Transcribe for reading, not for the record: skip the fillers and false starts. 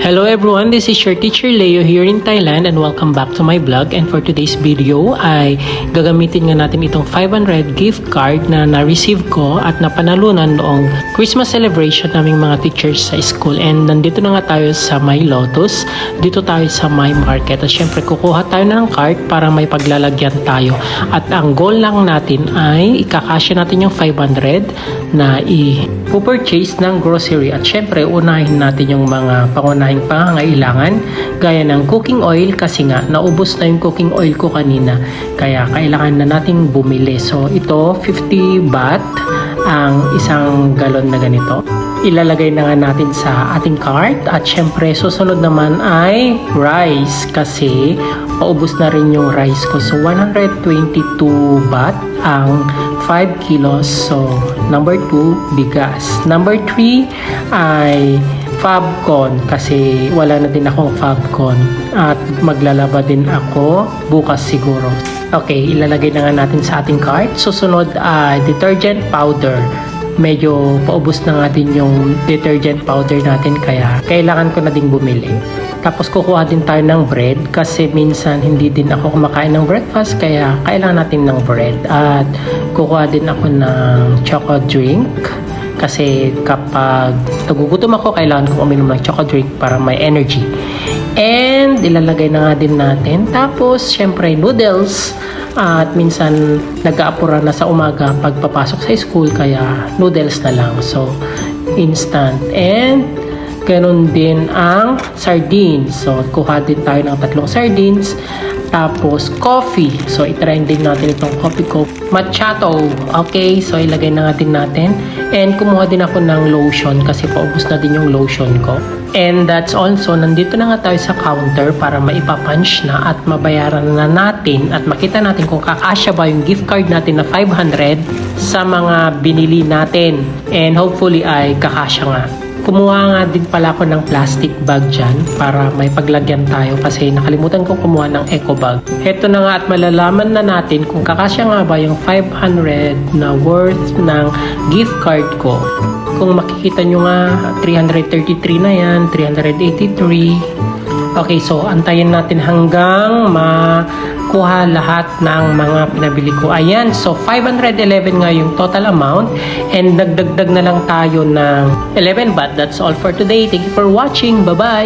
Hello everyone, this is your teacher Leo here in Thailand and welcome back to my vlog. And for today's video ay gagamitin nga natin itong 500 gift card na na-receive ko at napanalunan noong Christmas celebration naming mga teachers sa school. And nandito na nga tayo sa My Lotus, dito tayo sa My Market. At syempre kukuha tayo ng card para may paglalagyan tayo. At ang goal lang natin ay ikakasya natin yung 500 na i-purchase ng grocery. At syempre unahin natin yung mga pangunahing pangangailangan gaya ng cooking oil kasi nga naubos na yung cooking oil ko kanina kaya kailangan na nating bumili. So ito 50 baht ang isang galon na ganito. Ilalagay na nga natin sa ating cart at syempre susunod naman ay rice kasi paubos na rin yung rice ko. So 122 baht ang 5 kilos. So number 2 bigas. Number 3 ay Fabcon kasi wala na din akong Fabcon at maglalaba din ako bukas siguro. Okay, ilalagay na nga natin sa ating cart. Susunod ay detergent powder. Medyo paubos na nga din yung detergent powder natin kaya kailangan ko na ding bumili. Tapos kukuha din tayo ng bread kasi minsan hindi din ako kumakain ng breakfast kaya kailangan natin ng bread. At kukuha din ako ng choco drink kasi kapag nagugutom ako kailangan ko uminom ng choco drink para may energy. And ilalagay na nga din natin. Tapos syempre noodles. At minsan nag-aapura na sa umaga pagpapasok sa school kaya noodles na lang. So instant. And ganun din ang sardines. So kuha din tayo ng 3 sardines. Tapos coffee. So i-try din natin itong coffee ko. Macchiato. Okay, so ilagay na natin. And kumuha din ako ng lotion kasi paubos na din yung lotion ko. And that's also, nandito na nga tayo sa counter para maipapunch na at mabayaran na natin at makita natin kung kakasya ba yung gift card natin na 500 sa mga binili natin. And hopefully ay kakasya nga. Kumuha nga din pala ako ng plastic bag dyan para may paglagyan tayo kasi nakalimutan ko kumuha ng eco bag. Heto na nga at malalaman na natin kung kakasya nga ba yung 500 na worth ng gift card ko. Kung makikita nyo nga 333 na yan, 383. Okay, so antayin natin hanggang makuha lahat ng mga pinabili ko. Ayan, so 511 nga yung total amount and nagdagdag na lang tayo ng 11 baht. That's all for today. Thank you for watching. Bye-bye!